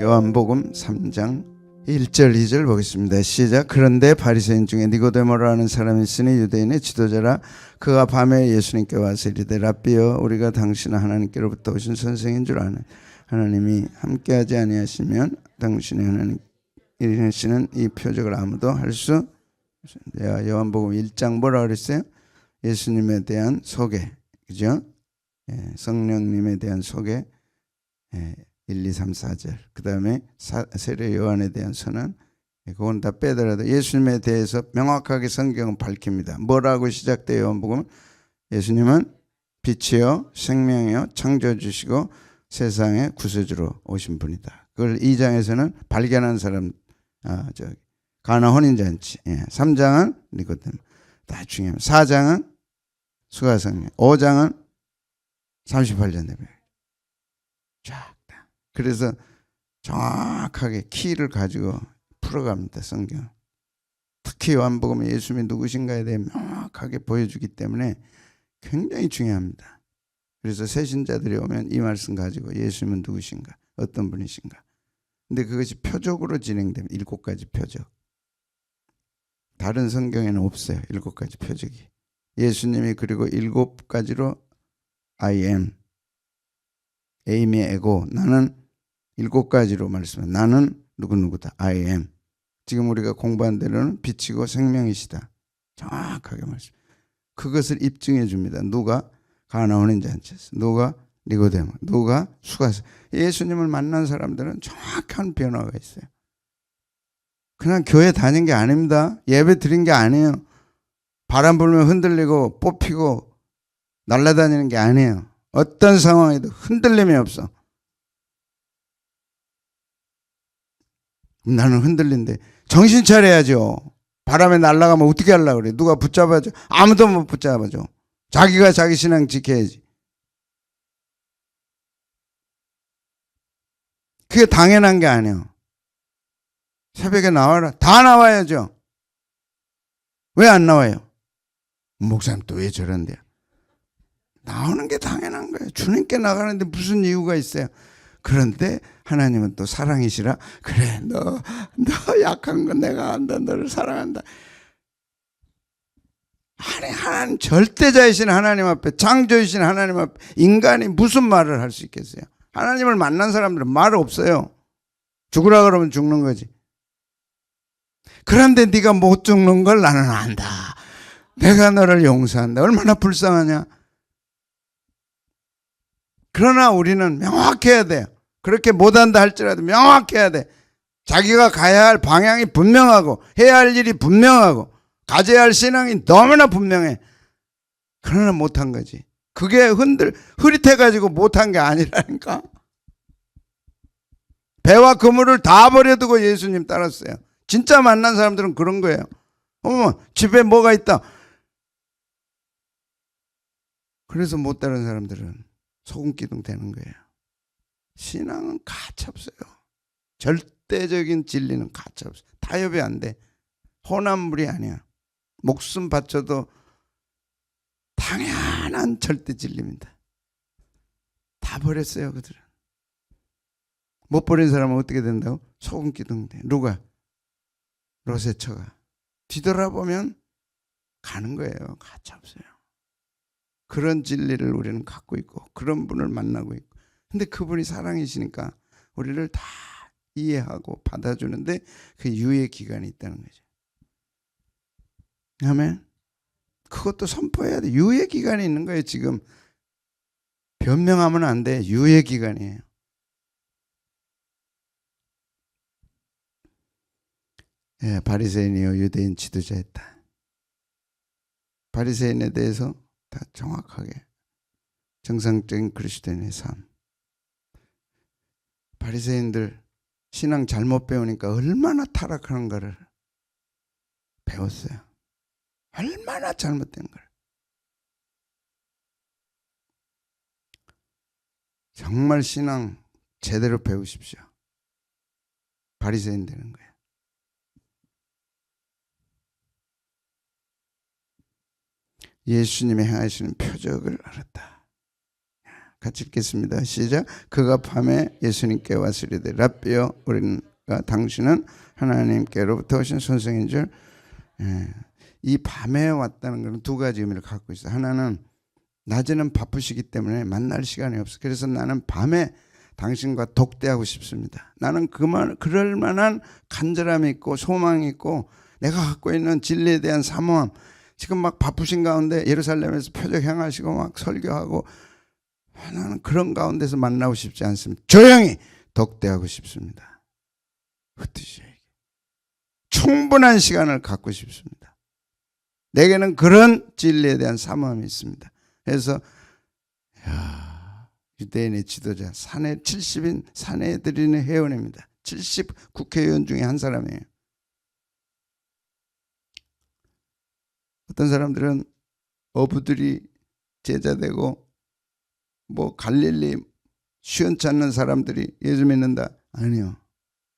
요한복음 3장 1절 2절 보겠습니다. 시작. 그런데 바리새인 중에 니고데모라는 사람이 있으니 유대인의 지도자라. 그가 밤에 예수님께 와서 이르되 랍비여, 우리가 당신은 하나님께로부터 오신 선생인 줄 아는 하나님이 함께하지 아니하시면 당신의 하나님 이르시는 이 표적을 아무도 할 수 없습니다. 요한복음 1장 뭐라 그랬어요? 예수님에 대한 소개, 그죠? 성령님에 대한 소개, 1, 2, 3, 4절. 그 다음에 세례 요한에 대한 선언. 그건 다 빼더라도 예수님에 대해서 명확하게 성경은 밝힙니다. 뭐라고 시작돼요? 요한복음? 예수님은 빛이요 생명이요 창조주시고 세상의 구세주로 오신 분이다. 그걸 2장에서는 발견한 사람, 가나 혼인잔치. 3장은 니고데모. 다 중요합니다. 4장은 수가성령. 5장은 38년 예배. 쫙. 그래서 정확하게 키를 가지고 풀어갑니다. 성경. 특히 요한복음은 예수님이 누구신가에 대해 명확하게 보여주기 때문에 굉장히 중요합니다. 그래서 새신자들이 오면 이 말씀 가지고 예수님은 누구신가, 어떤 분이신가. 근데 그것이 표적으로 진행됩니다. 7가지 표적. 다른 성경에는 없어요. 7가지 표적이. 예수님이 그리고 7가지로 I am, 에임이 에고, 나는 7가지로 말씀합니다. 나는 누구누구다. I am. 지금 우리가 공부한 대로는 빛이고 생명이시다. 정확하게 말씀. 그것을 입증해 줍니다. 누가? 가나 혼인잔치에서. 누가? 니고데모. 누가? 수가서. 예수님을 만난 사람들은 정확한 변화가 있어요. 그냥 교회 다닌 게 아닙니다. 예배 드린 게 아니에요. 바람 불면 흔들리고 뽑히고 날아다니는 게 아니에요. 어떤 상황에도 흔들림이 없어. 나는 흔들린데 정신 차려야죠. 바람에 날아가면 어떻게 하려고 그래. 누가 붙잡아줘? 아무도 못 붙잡아줘. 자기가 자기 신앙 지켜야지. 그게 당연한 게 아니에요. 새벽에 나와라. 다 나와야죠. 왜 안 나와요? 목사님 또 왜 저런데요? 나오는 게 당연한 거예요. 주님께 나가는데 무슨 이유가 있어요? 그런데 하나님은 또 사랑이시라. 그래, 너 약한 거 내가 안다. 너를 사랑한다. 아니, 하나님 절대자이신 하나님 앞에, 창조이신 하나님 앞에 인간이 무슨 말을 할 수 있겠어요? 하나님을 만난 사람들은 말 없어요. 죽으라 그러면 죽는 거지. 그런데 네가 못 죽는 걸 나는 안다. 내가 너를 용서한다. 얼마나 불쌍하냐. 그러나 우리는 명확해야 돼요. 그렇게 못한다 할지라도 명확해야 돼. 자기가 가야 할 방향이 분명하고 해야 할 일이 분명하고 가져야 할 신앙이 너무나 분명해. 그러나 못한 거지. 그게 흐릿해가지고 못한 게 아니라니까. 배와 그물을 다 버려두고 예수님 따랐어요. 진짜 만난 사람들은 그런 거예요. 어머, 집에 뭐가 있다. 그래서 못 따른 사람들은 소금기둥 되는 거예요. 신앙은 가차없어요. 절대적인 진리는 가차없어요. 타협이 안 돼. 혼합물이 아니야. 목숨 바쳐도 당연한 절대 진리입니다. 다 버렸어요, 그들은. 못 버린 사람은 어떻게 된다고? 소금기둥 돼. 누가? 로세처가. 뒤돌아보면 가는 거예요. 가차없어요. 그런 진리를 우리는 갖고 있고 그런 분을 만나고 있고, 근데 그분이 사랑이시니까 우리를 다 이해하고 받아주는데 그 유예 기간이 있다는 거죠. 아멘. 그것도 선포해야 돼. 유예 기간이 있는 거예요. 지금 변명하면 안 돼. 유예 기간이에요. 바리새인이요 유대인 지도자였다. 바리새인에 대해서 다 정확하게 정상적인 그리스도인의 삶. 바리새인들 신앙 잘못 배우니까 얼마나 타락하는가를 배웠어요. 얼마나 잘못된 걸. 정말 신앙 제대로 배우십시오. 바리새인 되는 거예요. 예수님의 행하시는 표적을 알았다. 같이 읽겠습니다. 시작. 그가 밤에 예수님께 와서 이르되 랍비여 우리가 당신은 하나님께로부터 오신 선생인 줄. 이 밤에 왔다는 것은 두 가지 의미를 갖고 있어요. 하나는 낮에는 바쁘시기 때문에 만날 시간이 없어. 그래서 나는 밤에 당신과 독대하고 싶습니다. 나는 그럴 만한 간절함이 있고 소망이 있고 내가 갖고 있는 진리에 대한 사모함. 지금 막 바쁘신 가운데 예루살렘에서 표적 행하시고 막 설교하고 나는 그런 가운데서 만나고 싶지 않습니다. 조용히 독대하고 싶습니다. 충분한 시간을 갖고 싶습니다. 내게는 그런 진리에 대한 사모함이 있습니다. 그래서 유대인의 지도자 70인 사내들인의 회원입니다. 70 국회의원 중에 한 사람이에요. 어떤 사람들은 어부들이 제자되고 뭐 갈릴리 시원치 않는 사람들이 예수 믿는다. 아니요.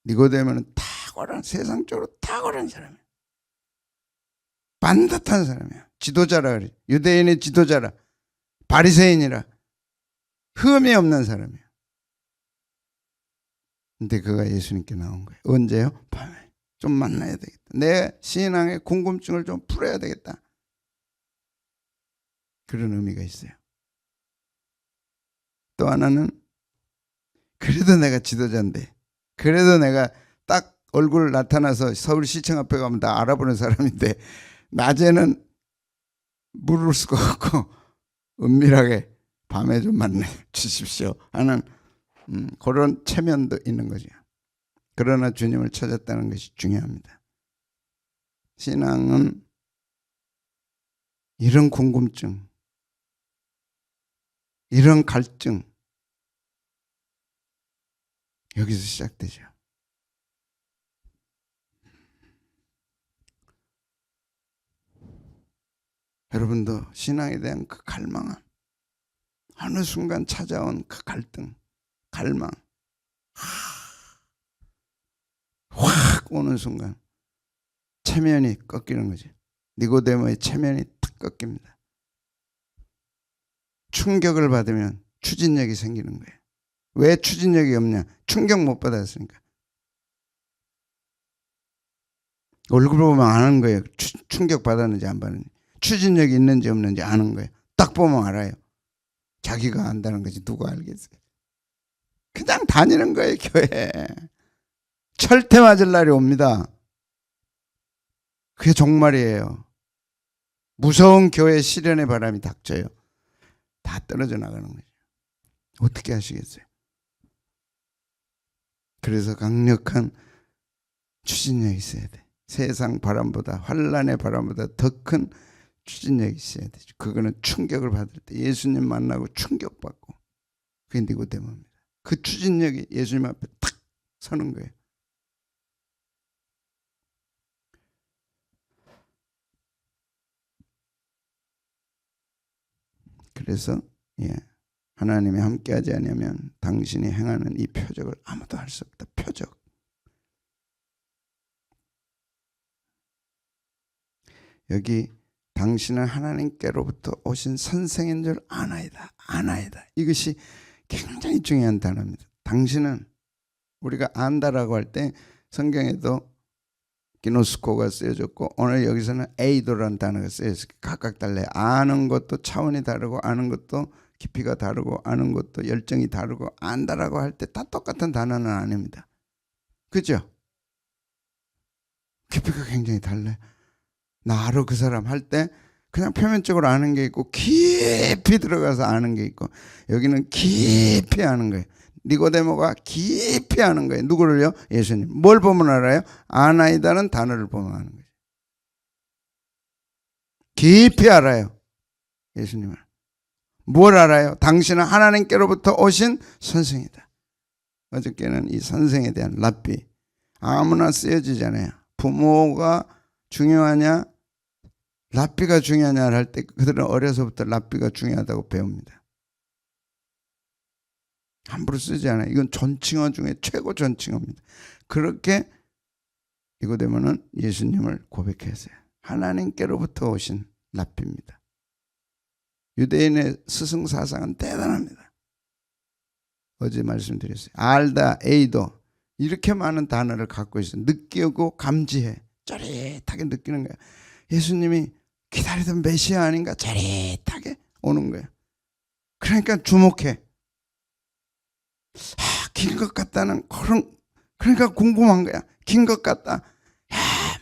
니고데모는 탁월한 세상적으로 탁월한 사람이에요. 반듯한 사람이에요. 지도자라 그래. 유대인의 지도자라. 바리새인이라. 흠이 없는 사람이에요. 근데 그가 예수님께 나온 거예요. 언제요? 밤에. 좀 만나야 되겠다. 내 신앙의 궁금증을 좀 풀어야 되겠다. 그런 의미가 있어요. 또 하나는 그래도 내가 지도자인데 그래도 내가 딱 얼굴 나타나서 서울시청 앞에 가면 다 알아보는 사람인데 낮에는 물을 수가 없고 은밀하게 밤에 좀 만나 주십시오 하는 그런 체면도 있는 거죠. 그러나 주님을 찾았다는 것이 중요합니다. 신앙은 이런 궁금증, 이런 갈증 여기서 시작되죠. 여러분도 신앙에 대한 그 갈망함, 어느 순간 찾아온 그 갈등, 갈망 확 오는 순간 체면이 꺾이는 거죠. 니고데모의 체면이 탁 꺾입니다. 충격을 받으면 추진력이 생기는 거예요. 왜 추진력이 없냐? 충격 못 받았으니까. 얼굴 보면 아는 거예요. 충격 받았는지 안 받았는지. 추진력이 있는지 없는지 아는 거예요. 딱 보면 알아요. 자기가 안다는 거지 누가 알겠어요. 그냥 다니는 거예요. 교회. 철퇴 맞을 날이 옵니다. 그게 종말이에요. 무서운 교회 시련의 바람이 닥쳐요. 다 떨어져 나가는 거죠. 어떻게 하시겠어요? 그래서 강력한 추진력이 있어야 돼. 세상 바람보다 환란의 바람보다 더 큰 추진력이 있어야 되죠. 그거는 충격을 받을 때 예수님 만나고 충격받고 그게 니고데모입니다. 그 추진력이 예수님 앞에 탁 서는 거예요. 그래서 하나님이 함께하지 않으면 당신이 행하는 이 표적을 아무도 할 수 없다. 표적. 여기 당신은 하나님께로부터 오신 선생인 줄 아나이다. 아나이다. 이것이 굉장히 중요한 단어입니다. 당신은 우리가 안다라고 할 때 성경에도 기노스코가 쓰여졌고 오늘 여기서는 에이도라는 단어가 쓰여서 각각 달라요. 아는 것도 차원이 다르고 아는 것도 깊이가 다르고 아는 것도 열정이 다르고 안다라고 할 때 다 똑같은 단어는 아닙니다. 그죠? 깊이가 굉장히 달라요. 나 알아 그 사람 할 때 그냥 표면적으로 아는 게 있고 깊이 들어가서 아는 게 있고 여기는 깊이 아는 거예요. 니고데모가 깊이 아는 거예요. 누구를요? 예수님. 뭘 보면 알아요? 아나이다는 단어를 보면 아는 거예요. 깊이 알아요. 예수님을. 뭘 알아요? 당신은 하나님께로부터 오신 선생이다. 어저께는 이 선생에 대한 랍비 아무나 쓰여지잖아요. 부모가 중요하냐 랍비가 중요하냐 할 때 그들은 어려서부터 랍비가 중요하다고 배웁니다. 함부로 쓰지 않아요. 이건 존칭어 중에 최고 존칭어입니다. 그렇게 니고데모는 예수님을 고백했어요. 하나님께로부터 오신 랍비입니다. 유대인의 스승사상은 대단합니다. 어제 말씀드렸어요. 알다, 에이도 이렇게 많은 단어를 갖고 있어요. 느끼고 감지해. 짜릿하게 느끼는 거야. 예수님이 기다리던 메시아 아닌가? 짜릿하게 오는 거야. 그러니까 주목해. 긴 것 같다는 그런, 그러니까 궁금한 거야. 긴 것 같다.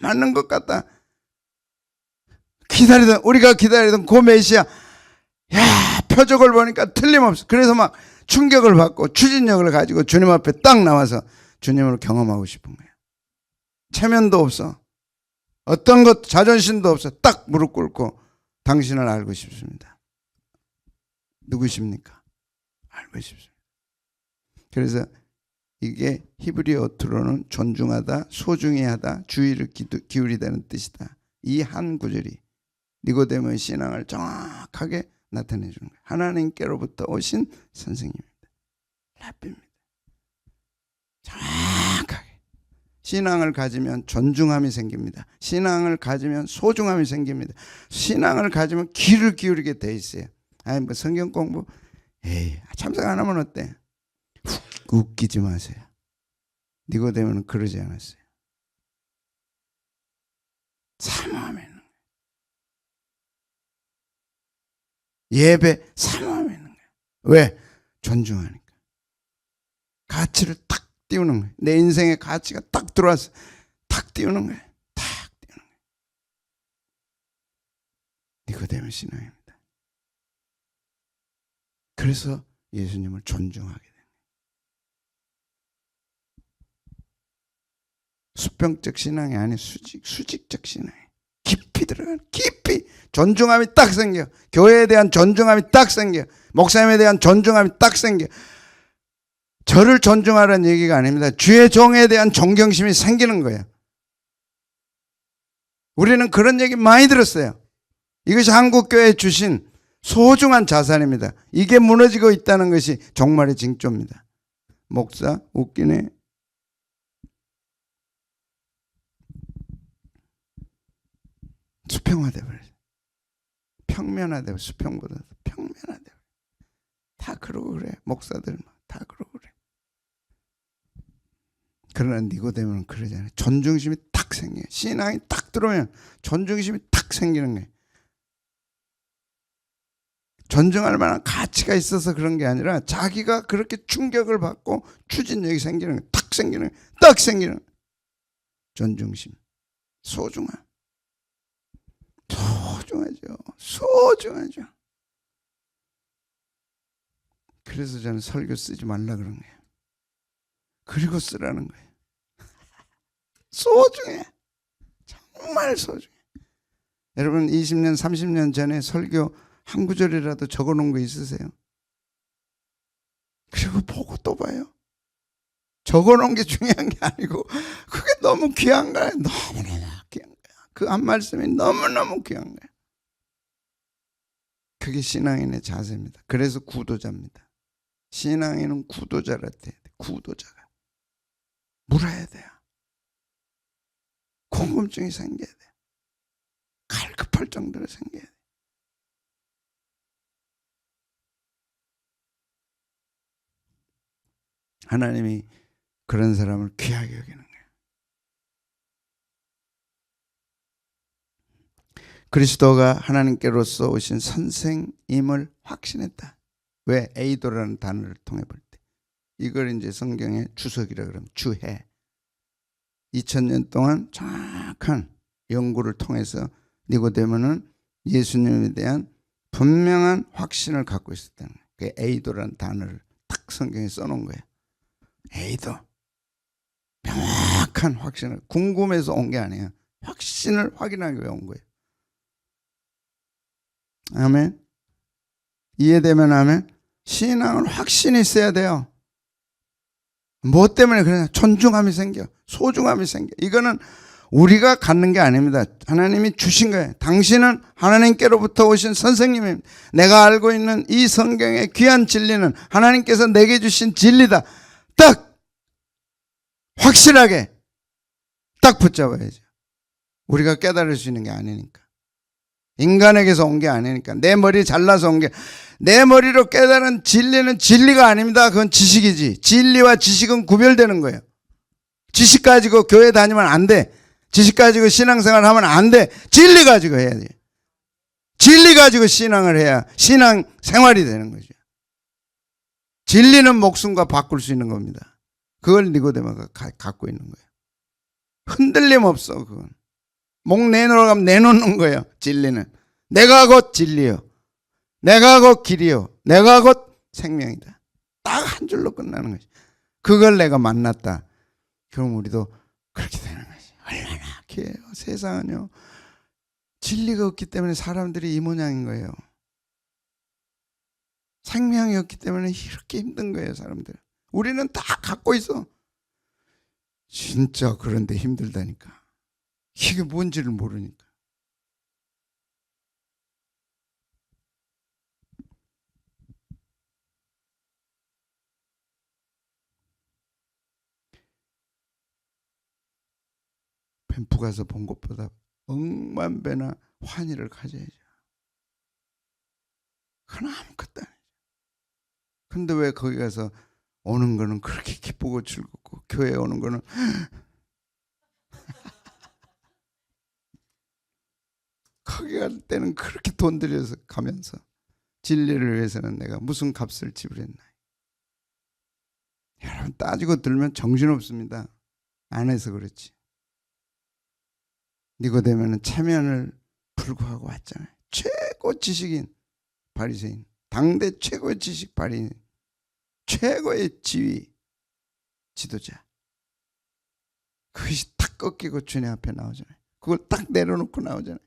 맞는 것 같다. 우리가 기다리던 그 메시아, 표적을 보니까 틀림없어. 그래서 막 충격을 받고 추진력을 가지고 주님 앞에 딱 나와서 주님을 경험하고 싶은 거예요. 체면도 없어. 어떤 것 자존심도 없어. 딱 무릎 꿇고 당신을 알고 싶습니다. 누구십니까? 알고 싶습니다. 그래서 이게 히브리어로는 존중하다, 소중히 하다, 주의를 기울이다는 뜻이다. 이 한 구절이 니고데모의 신앙을 정확하게 나타내 주는 거예요. 하나님께로부터 오신 선생님입니다. 랍비입니다. 정확하게. 신앙을 가지면 존중함이 생깁니다. 신앙을 가지면 소중함이 생깁니다. 신앙을 가지면 귀를 기울이게 돼 있어요. 아니 뭐 성경 공부 참석 안 하면 어때? 웃기지 마세요. 니고데모는 그러지 않았어요. 사모함에 있는 거예요. 예배 사모함에 있는 거예요. 왜? 존중하니까. 가치를 탁 띄우는 거예요. 내 인생의 가치가 딱 들어와서 탁 띄우는 거예요. 탁 띄우는 거예요. 니고데모 신앙입니다. 그래서 예수님을 존중하게 돼요. 수평적 신앙이 아닌 수직적 신앙이에요. 깊이 들어가는, 깊이 존중함이 딱 생겨. 교회에 대한 존중함이 딱 생겨. 목사님에 대한 존중함이 딱 생겨. 저를 존중하라는 얘기가 아닙니다. 주의 종에 대한 존경심이 생기는 거예요. 우리는 그런 얘기 많이 들었어요. 이것이 한국교회에 주신 소중한 자산입니다. 이게 무너지고 있다는 것이 종말의 징조입니다. 목사 웃기네. 수평화돼 버려요. 평면화돼 버려요. 수평보다 평면화돼 버려요. 다 그러고 그래. 목사들 다 그러고 그래. 그러나 니고데모는 그러잖아요. 존중심이 딱 생겨요. 신앙이 딱 들어오면 존중심이 딱 생기는 거예요. 존중할 만한 가치가 있어서 그런 게 아니라 자기가 그렇게 충격을 받고 추진력이 생기는 거예요. 딱 생기는 거예요. 딱 생기는 거예요. 존중심, 소중함. 소중하죠. 소중하죠. 그래서 저는 설교 쓰지 말라 그런 거예요. 그리고 쓰라는 거예요. 소중해. 정말 소중해. 여러분 20년 30년 전에 설교 한 구절이라도 적어놓은 거 있으세요? 그리고 보고 또 봐요. 적어놓은 게 중요한 게 아니고 그게 너무 귀한 거예요. 너무너무 귀한 거예요. 그 한 말씀이 너무너무 귀한 거예요. 그게 신앙인의 자세입니다. 그래서 구도자입니다. 신앙인은 구도자라 돼야 돼. 구도자가. 물어야 돼요. 궁금증이 생겨야 돼요. 갈급할 정도로 생겨야 돼요. 하나님이 그런 사람을 귀하게 여기는 거예요. 그리스도가 하나님께로서 오신 선생임을 확신했다. 왜? 에이도라는 단어를 통해 볼 때. 이걸 이제 성경의 주석이라 그러면 주해. 2000년 동안 정확한 연구를 통해서 니고데모는 예수님에 대한 분명한 확신을 갖고 있었다는 거예요. 그 에이도라는 단어를 딱 성경에 써놓은 거예요. 에이도. 명확한 확신을, 궁금해서 온 게 아니에요. 확신을 확인하기 위해 온 거예요. 아멘. 이해되면 아멘. 신앙은 확신이 있어야 돼요. 뭐 때문에 그러냐? 존중함이 생겨. 소중함이 생겨. 이거는 우리가 갖는 게 아닙니다. 하나님이 주신 거예요. 당신은 하나님께로부터 오신 선생님입니다. 내가 알고 있는 이 성경의 귀한 진리는 하나님께서 내게 주신 진리다. 딱 확실하게 딱 붙잡아야죠. 우리가 깨달을 수 있는 게 아니니까. 인간에게서 온 게 아니니까. 내 머리 잘라서 온 게, 내 머리로 깨달은 진리는 진리가 아닙니다. 그건 지식이지. 진리와 지식은 구별되는 거예요. 지식 가지고 교회 다니면 안 돼. 지식 가지고 신앙생활 하면 안 돼. 진리 가지고 해야지. 진리 가지고 신앙을 해야 신앙 생활이 되는 거죠. 진리는 목숨과 바꿀 수 있는 겁니다. 그걸 니고데모가 갖고 있는 거예요. 흔들림 없어. 그건 목 내놓으러 가면 내놓는 거예요. 진리는 내가 곧 진리요, 내가 곧 길이요, 내가 곧 생명이다. 딱 한 줄로 끝나는 거지. 그걸 내가 만났다. 그럼 우리도 그렇게 되는 거지. 얼마나 귀해요. 세상은요, 진리가 없기 때문에 사람들이 이 모양인 거예요. 생명이 없기 때문에 이렇게 힘든 거예요. 사람들. 우리는 다 갖고 있어. 진짜 그런데 힘들다니까. 이게 뭔지를 모르니까. 뱀프 가서 본 것보다 억만 배나 환희를 가져야죠. 그건 아무것도 아니죠. 근데 왜 거기 가서 오는 거는 그렇게 기쁘고 즐겁고, 교회에 오는 거는 거기 갈 때는 그렇게 돈 들여서 가면서 진리를 위해서는 내가 무슨 값을 지불했나. 여러분, 따지고 들면 정신없습니다. 안 해서 그렇지. 니고데모는 체면을 불구하고 왔잖아요. 최고 지식인 바리새인, 당대 최고의 지식 바리새인, 최고의 지위 지도자. 그것이 탁 꺾이고 주님 앞에 나오잖아요. 그걸 딱 내려놓고 나오잖아요.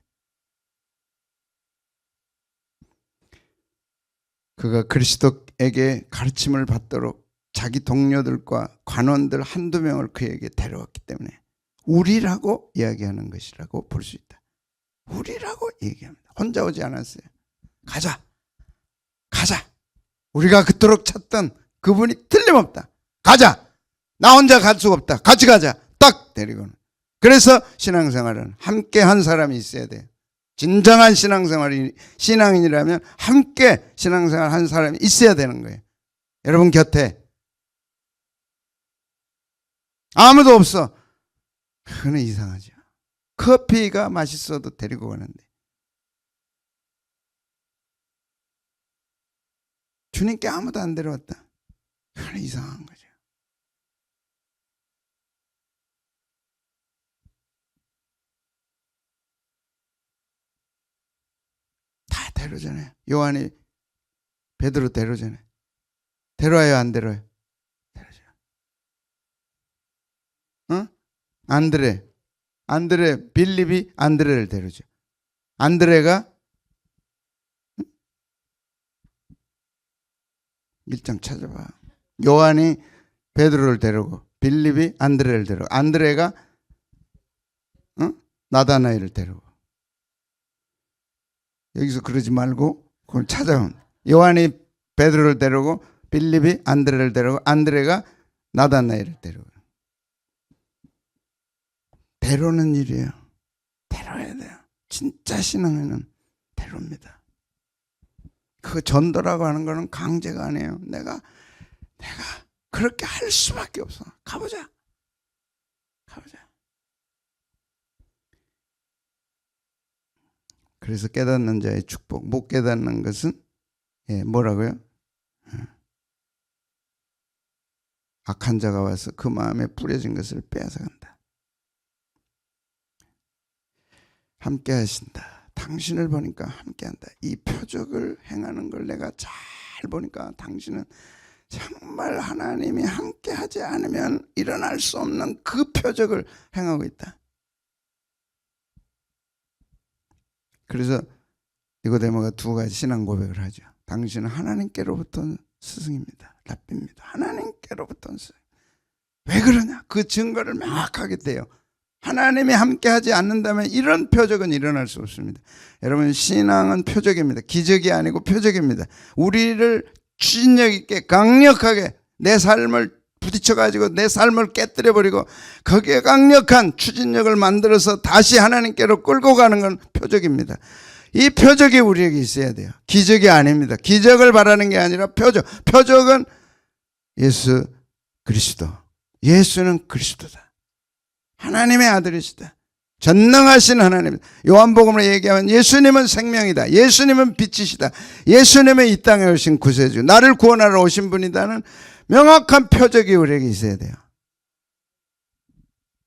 그가 그리스도에게 가르침을 받도록 자기 동료들과 관원들 한두 명을 그에게 데려왔기 때문에 우리라고 이야기하는 것이라고 볼 수 있다. 우리라고 얘기합니다. 혼자 오지 않았어요. 가자, 가자. 우리가 그토록 찾던 그분이 틀림없다. 가자. 나 혼자 갈 수가 없다. 같이 가자. 딱 데리고는. 그래서 신앙생활은 함께 한 사람이 있어야 돼요. 진정한 신앙인이라면 함께 신앙생활 한 사람이 있어야 되는 거예요. 여러분 곁에 아무도 없어. 그건 이상하죠. 커피가 맛있어도 데리고 가는데 주님께 아무도 안 데려왔다. 그건 이상한 거죠. 다 데려오잖아요. 요한이 베드로 데려오잖아요. 데려와요, 안 데려와요? 데려오죠. 어? 안드레, 빌립이 안드레를 데려오죠. 안드레가 1장 찾아봐. 요한이 베드로를 데려오고 빌립이 안드레를 데려오고 안드레가 나다나엘을 데려오고. 여기서 그러지 말고 그걸 찾아온. 요한이 베드로를 데려오고 빌립이 안드레를 데려오고 안드레가 나다나엘을 데려오고. 데려오는 일이에요. 데려야 돼요. 진짜 신앙에는 데려옵니다. 그 전도라고 하는 거는 강제가 아니에요. 내가 그렇게 할 수밖에 없어. 가보자. 그래서 깨닫는 자의 축복. 못 깨닫는 것은 뭐라고요? 악한 자가 와서 그 마음에 뿌려진 것을 빼앗아간다. 함께 하신다. 당신을 보니까 함께한다. 이 표적을 행하는 걸 내가 잘 보니까 당신은 정말 하나님이 함께하지 않으면 일어날 수 없는 그 표적을 행하고 있다. 그래서 니고데모가 두 가지 신앙 고백을 하죠. 당신은 하나님께로부터 스승입니다. 랍비입니다. 하나님께로부터 스승. 왜 그러냐? 그 증거를 명확하게 대요. 하나님이 함께하지 않는다면 이런 표적은 일어날 수 없습니다. 여러분, 신앙은 표적입니다. 기적이 아니고 표적입니다. 우리를 추진력 있게 강력하게 내 삶을 부딪혀가지고 내 삶을 깨뜨려버리고 거기에 강력한 추진력을 만들어서 다시 하나님께로 끌고 가는 건 표적입니다. 이 표적이 우리에게 있어야 돼요. 기적이 아닙니다. 기적을 바라는 게 아니라 표적. 표적은 예수 그리스도. 예수는 그리스도다. 하나님의 아들이시다. 전능하신 하나님. 요한복음으로 얘기하면 예수님은 생명이다. 예수님은 빛이시다. 예수님은 이 땅에 오신 구세주. 나를 구원하러 오신 분이다는 명확한 표적이 우리에게 있어야 돼요.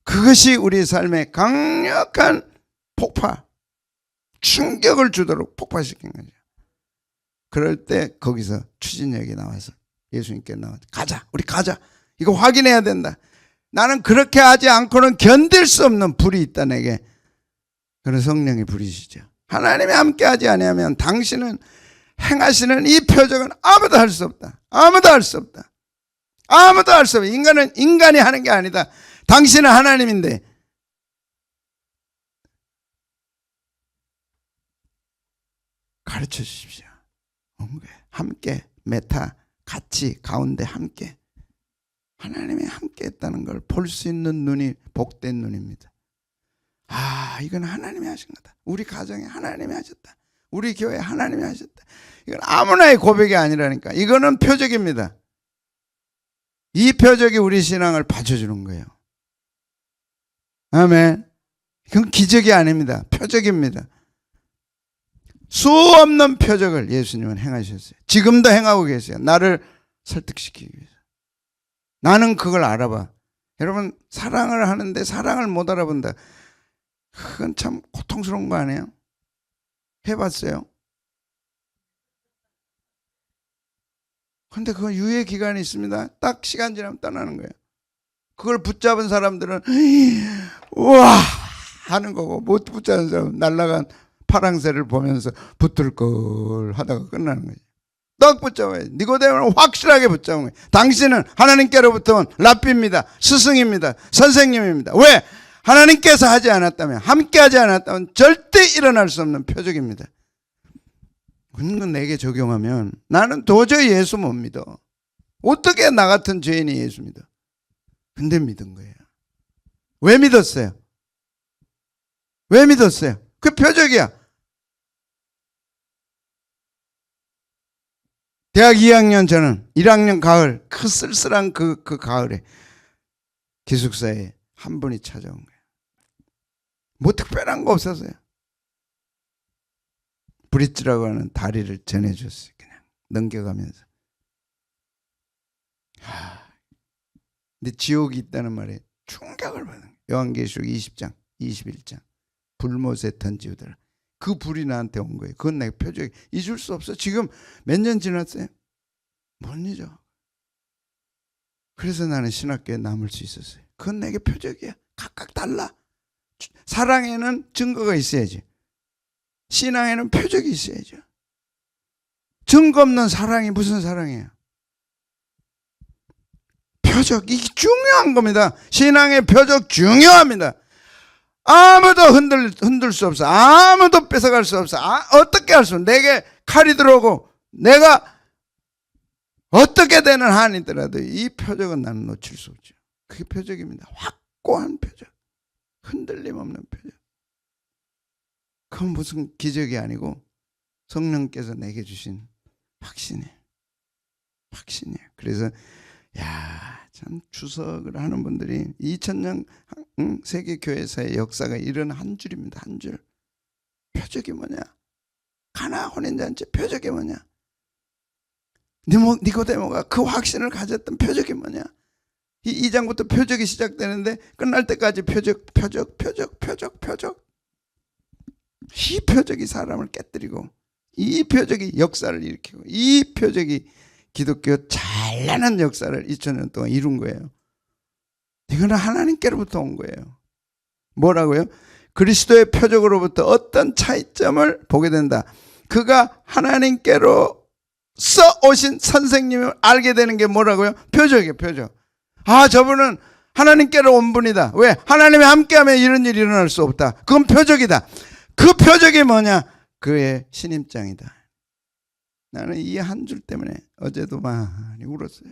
그것이 우리 삶에 강력한 폭파, 충격을 주도록 폭파시킨 거죠. 그럴 때 거기서 추진력이 나와서 예수님께 나와서 가자, 우리 가자. 이거 확인해야 된다. 나는 그렇게 하지 않고는 견딜 수 없는 불이 있다 내게. 그런 성령이 불이시죠. 하나님이 함께하지 아니하면 당신은 행하시는 이 표적은 아무도 할 수 없다. 아무도 할 수 없다. 아무도 할 수 없다. 인간이 하는 게 아니다. 당신은 하나님인데. 가르쳐 주십시오. 함께, 메타, 같이, 가운데 함께. 하나님이 함께 했다는 걸 볼 수 있는 눈이 복된 눈입니다. 아, 이건 하나님이 하신 거다. 우리 가정에 하나님이 하셨다. 우리 교회에 하나님이 하셨다. 이건 아무나의 고백이 아니라니까. 이거는 표적입니다. 이 표적이 우리 신앙을 받쳐주는 거예요. 아멘. 그건 기적이 아닙니다. 표적입니다. 수 없는 표적을 예수님은 행하셨어요. 지금도 행하고 계세요. 나를 설득시키기 위해서. 나는 그걸 알아봐. 여러분, 사랑을 하는데 사랑을 못 알아본다. 그건 참 고통스러운 거 아니에요? 해봤어요? 근데 그건 유예 기간이 있습니다. 딱 시간 지나면 떠나는 거예요. 그걸 붙잡은 사람들은 우와 하는 거고, 못 붙잡은 사람은 날아간 파랑새를 보면서 붙을 걸 하다가 끝나는 거죠. 딱 붙잡아야 돼. 니고데모는 확실하게 붙잡은 거예요. 당신은 하나님께로부터 온 랍비입니다. 스승입니다. 선생님입니다. 왜? 하나님께서 하지 않았다면, 함께 하지 않았다면 절대 일어날 수 없는 표적입니다. 그건 내게 적용하면 나는 도저히 예수 못 믿어. 어떻게 나 같은 죄인이 예수 믿어? 근데 믿은 거예요. 왜 믿었어요? 왜 믿었어요? 그 표적이야. 대학 2학년 저는 1학년 가을, 그 쓸쓸한 그 가을에 기숙사에 한 분이 찾아온 거예요. 뭐 특별한 거 없었어요. 브릿지라고 하는 다리를 전해줬어요. 그냥 넘겨가면서. 근데 지옥이 있다는 말에 충격을 받은 거예요. 요한계시록 20장, 21장. 불못에 던지우더라. 그 불이 나한테 온 거예요. 그건 내가 표적이 잊을 수 없어. 지금 몇 년 지났어요? 못 잊어. 그래서 나는 신학교에 남을 수 있었어요. 그건 내게 표적이야. 각각 달라. 사랑에는 증거가 있어야지. 신앙에는 표적이 있어야죠. 증거 없는 사랑이 무슨 사랑이에요? 표적, 이게 중요한 겁니다. 신앙의 표적 중요합니다. 아무도 흔들 수 없어. 아무도 뺏어갈 수 없어. 어떻게 할 수 없어. 내게 칼이 들어오고 내가 어떻게 되는 한이더라도 이 표적은 나는 놓칠 수 없죠. 그게 표적입니다. 확고한 표적. 흔들림 없는 표적. 그건 무슨 기적이 아니고 성령께서 내게 주신 확신이에요. 확신이에요. 그래서 참 추석을 하는 분들이 2000년 세계 교회사의 역사가 이런 한 줄입니다. 한 줄. 표적이 뭐냐? 가나 혼인잔치 표적이 뭐냐? 니고데모가 그 확신을 가졌던 표적이 뭐냐? 이 2장부터 표적이 시작되는데 끝날 때까지 표적. 이 표적이 사람을 깨뜨리고, 이 표적이 역사를 일으키고, 이 표적이 기독교 찬란한 역사를 2000년 동안 이룬 거예요. 이거는 하나님께로부터 온 거예요. 뭐라고요? 그리스도의 표적으로부터 어떤 차이점을 보게 된다. 그가 하나님께로서 오신 선생님을 알게 되는 게 뭐라고요? 표적이에요. 표적. 저분은 하나님께로 온 분이다. 왜? 하나님이 함께하면 이런 일이 일어날 수 없다. 그건 표적이다. 그 표적이 뭐냐? 그의 신임장이다. 나는 이 한 줄 때문에 어제도 많이 울었어요.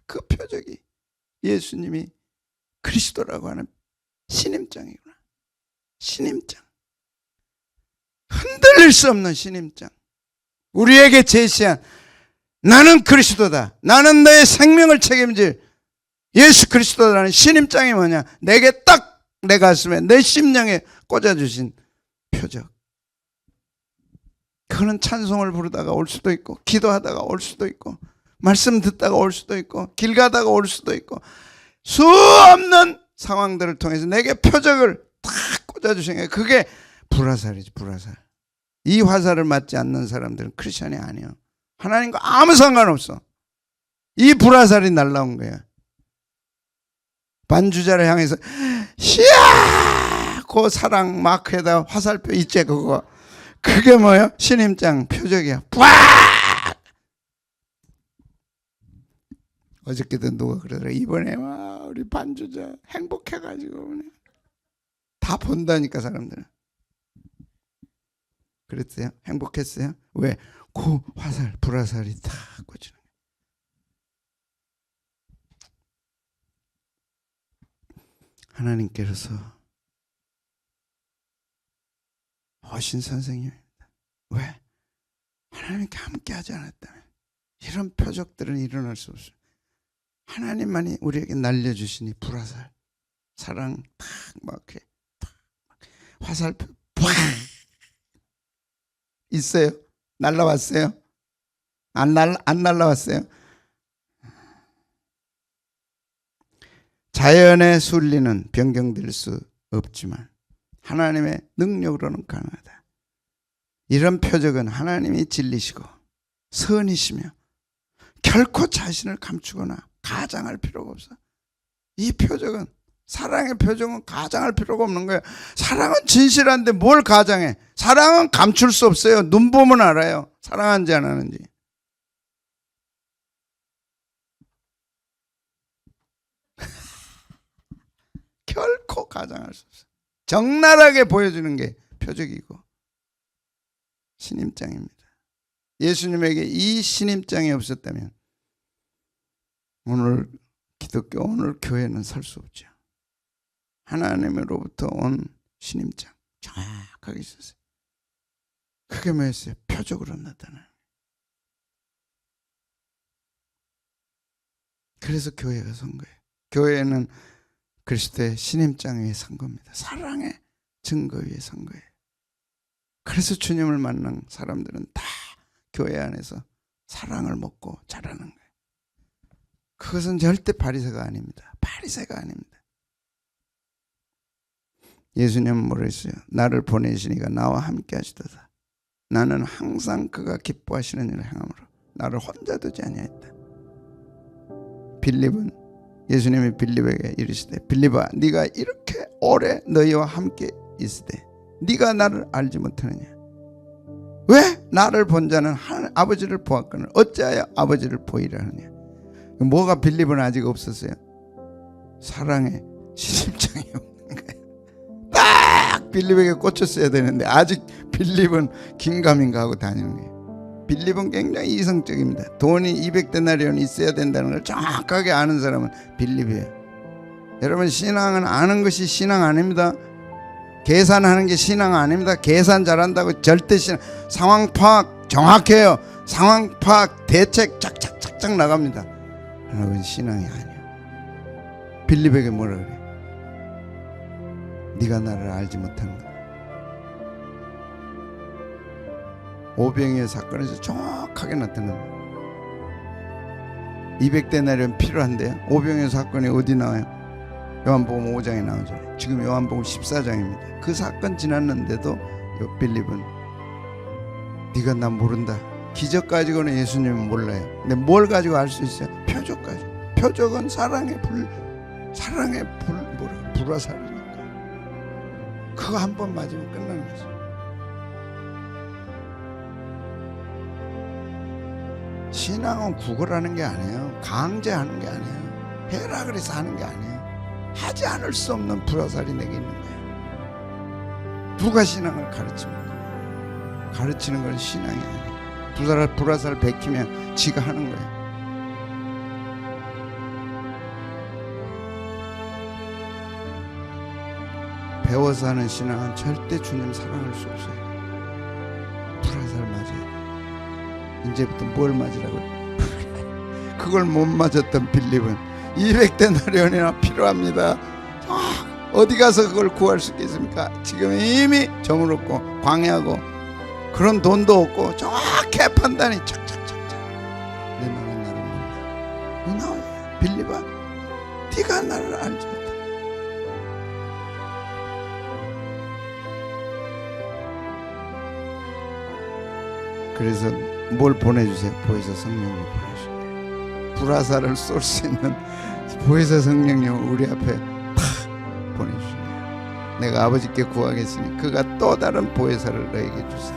그 표적이 예수님이 그리스도라고 하는 신임장이구나. 신임장. 흔들릴 수 없는 신임장. 우리에게 제시한 나는 그리스도다. 나는 너의 생명을 책임질 예수 그리스도라는 신임장이 뭐냐? 내게 딱 내 가슴에 내 심령에 꽂아주신 표적. 그는 찬송을 부르다가 올 수도 있고 기도하다가 올 수도 있고 말씀 듣다가 올 수도 있고 길 가다가 올 수도 있고 수없는 상황들을 통해서 내게 표적을 딱 꽂아주신 게 그게 불화살이지. 불화살. 이 화살을 맞지 않는 사람들은 크리스천이 아니에요. 하나님과 아무 상관없어. 이 불화살이 날라온 거야. 반주자를 향해서 시야! 그 사랑 마크에다 화살표 있지 그거. 그게 뭐야? 신임장 표적이야. 빡! 어저께도 누가 그러더라. 이번에 와 우리 반주자 행복해가지고 다 본다니까 사람들은. 그랬어요? 행복했어요? 왜? 그 화살, 불화살이 다 꽂히는 거예요. 하나님께서 오신 선생님입니다. 왜? 하나님께 함께 하지 않았다면 이런 표적들은 일어날 수 없어요. 하나님만이 우리에게 날려주시니 불화살, 사랑 탁 막 이렇게 탁 화살표 팍 있어요? 날라왔어요? 안 날라왔어요? 자연의 순리는 변경될 수 없지만 하나님의 능력으로는 가능하다. 이런 표적은 하나님이 진리시고 선이시며 결코 자신을 감추거나 가장할 필요가 없어. 이 표적은 사랑의 표적은 가장할 필요가 없는 거예요. 사랑은 진실한데 뭘 가장해? 사랑은 감출 수 없어요. 눈 보면 알아요. 사랑하는지 안 하는지. 결코 가장할 수 없어요. 적나라하게 보여주는 게 표적이고 신임장입니다. 예수님에게 이 신임장이 없었다면 오늘 기독교, 오늘 교회는 설 수 없죠. 하나님으로부터 온 신임장 정확하게 있었어요. 그게 뭐였어요? 표적으로 나타나는. 그래서 교회가 선 거예요. 교회는 그리스도의 신임장 위에 선 겁니다. 사랑의 증거 위에 선 거예요. 그래서 주님을 만난 사람들은 다 교회 안에서 사랑을 먹고 자라는 거예요. 그것은 절대 바리새가 아닙니다. 바리새가 아닙니다. 예수님은 뭐라 했어요? 나를 보내시니가 나와 함께 하시도다. 나는 항상 그가 기뻐하시는 일을 행함으로 나를 혼자 두지 아니하였다. 빌립은 예수님이 빌립에게 이르시되 빌립아 네가 이렇게 오래 너희와 함께 있으되 네가 나를 알지 못하느냐? 왜? 나를 본 자는 아버지를 보았거늘 어찌하여 아버지를 보이라 하느냐? 뭐가 빌립은 아직 없었어요? 사랑의 신임장이 없는 거예요. 딱 빌립에게 꽂혔어야 되는데 아직 빌립은 긴가민가 하고 다니는 거예요. 빌립은 굉장히 이성적입니다. 돈이 200데나리온 있어야 된다는 걸 정확하게 아는 사람은 빌립이에요. 여러분 신앙은 아는 것이 신앙 아닙니다. 계산하는 게 신앙 아닙니다. 계산 잘한다고 절대 신앙. 상황 파악 정확해요. 상황 파악 대책 착착착착 나갑니다. 그러나 그건 신앙이 아니야. 빌립에게 뭐라 그래? 네가 나를 알지 못하는 거다. 오병이어 사건에서 정확하게 나타납니다. 200데나리온 필요한데요. 오병이어 사건이 어디 나와요? 요한복음 5장에 나오죠. 지금 요한복음 14장입니다. 그 사건 지났는데도 빌립은 네가 난 모른다. 기적 가지고는 예수님은 몰라요. 근데 뭘 가지고 알 수 있어요? 표적 가지고. 표적은 사랑의 불화살이니까. 그거 한 번 맞으면 끝나는 거죠. 신앙은 구걸하는 게 아니에요. 강제하는 게 아니에요. 해라 그래서 하는 게 아니에요. 하지 않을 수 없는 불화살이 내게 있는 거예요. 누가 신앙을 가르칩니까? 가르치는 건 신앙이 아니에요. 불화살 베끼면 지가 하는 거예요. 배워서 하는 신앙은 절대 주님 사랑할 수 없어요. 이제부터 뭘 맞으라고. 그걸 못 맞았던 빌립은 200데나리온이나 필요합니다. 어디 가서 그걸 구할 수 있겠습니까? 지금 이미 저물었고 광야고 그런 돈도 없고 정확히 판단이 착착착착. 내 너는 나를 몰라. 너 나오냐 빌립아, 네가 나를 알지 못해. 그래서 뭘 보내주세요? 보혜사 성령님 보내주세요. 불화살을 쏠 수 있는 보혜사 성령님을 우리 앞에 탁 보내주시네요. 내가 아버지께 구하겠으니 그가 또 다른 보혜사를 너에게 주사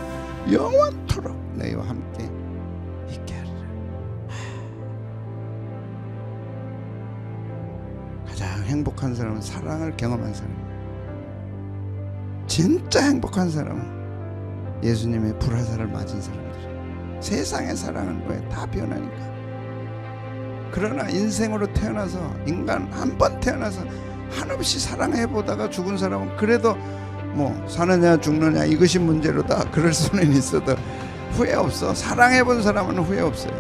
영원토록 너희와 함께 있게 하리라. 가장 행복한 사람은 사랑을 경험한 사람이에요. 진짜 행복한 사람은 예수님의 불화살을 맞은 사람들이에요. 세상의 사랑은 왜 다 변하니까. 그러나 인생으로 태어나서 인간 한 번 태어나서 한없이 사랑해보다가 죽은 사람은 그래도 뭐 사느냐 죽느냐 이것이 문제로다 그럴 수는 있어도 후회 없어. 사랑해본 사람은 후회 없어요.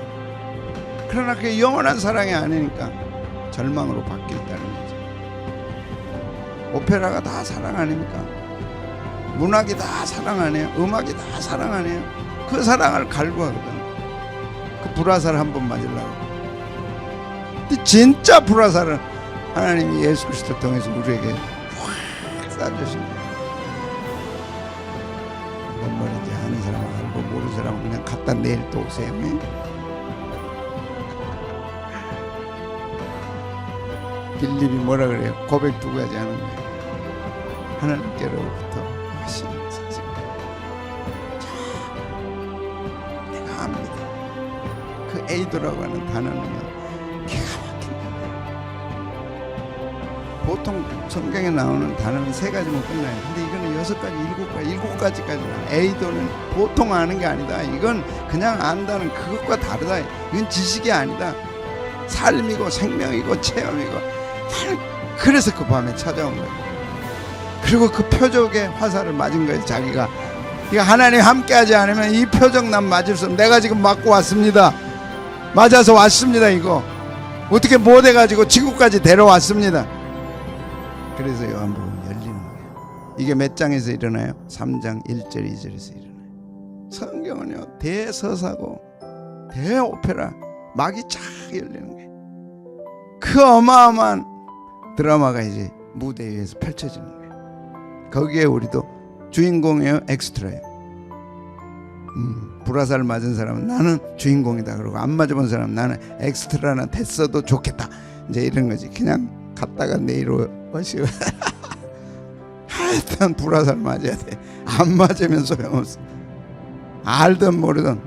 그러나 그게 영원한 사랑이 아니니까 절망으로 바뀌었다는 거죠. 오페라가 다 사랑 아닙니까? 문학이 다 사랑 아니에요? 음악이 다 사랑 아니에요? 그 사랑을 갈구하거든. 그 불화살 한번 맞으려고. 근데 진짜 불화살은 하나님이 예수 그리스도 통해서 우리에게 확 쏴주신 거예요. 뭔 말인지 아는 사람은 알고 모르는 사람은 그냥 갖다 내일 또 오세요. 빌립이 뭐라 그래요? 고백 두 가지 하는 거예요. 하나님께로부터 하신 사실. 내가 압니다. 그 에이도라고 하는 단어는 기가 막힌다. 보통 성경에 나오는 단어는 세 가지면 끝나요. 근데 이거는 6가지, 7가지까지 나와요. 에이도는 보통 아는 게 아니다. 이건 그냥 안다는 그것과 다르다. 이건 지식이 아니다. 삶이고 생명이고 체험이고. 그래서 그 밤에 찾아온 거예요. 그리고 그 표적에 화살을 맞은 거예요. 자기가 이거 하나님 함께하지 않으면 이 표적 난 맞을 수 없어. 내가 지금 맞고 왔습니다. 맞아서 왔습니다. 이거 어떻게 못해가지고 지구까지 데려왔습니다. 그래서 요한복음 열리는 거예요. 이게 몇 장에서 일어나요? 3장 1절 2절에서 일어나요. 성경은요 대서사고 대오페라 막이 착 열리는 거예요. 그 어마어마한 드라마가 이제 무대 위에서 펼쳐지는 거예요. 거기에 우리도 주인공이에요? 엑스트라예요? 불화살 맞은 사람은 나는 주인공이다. 그러고 안 맞아본 사람은 나는 엑스트라나 됐어도 좋겠다. 이제 이런 거지. 그냥 갔다가 내일 오시오. 하여튼 불화살 맞아야 돼. 안 맞으면 소용없어. 알든 모르든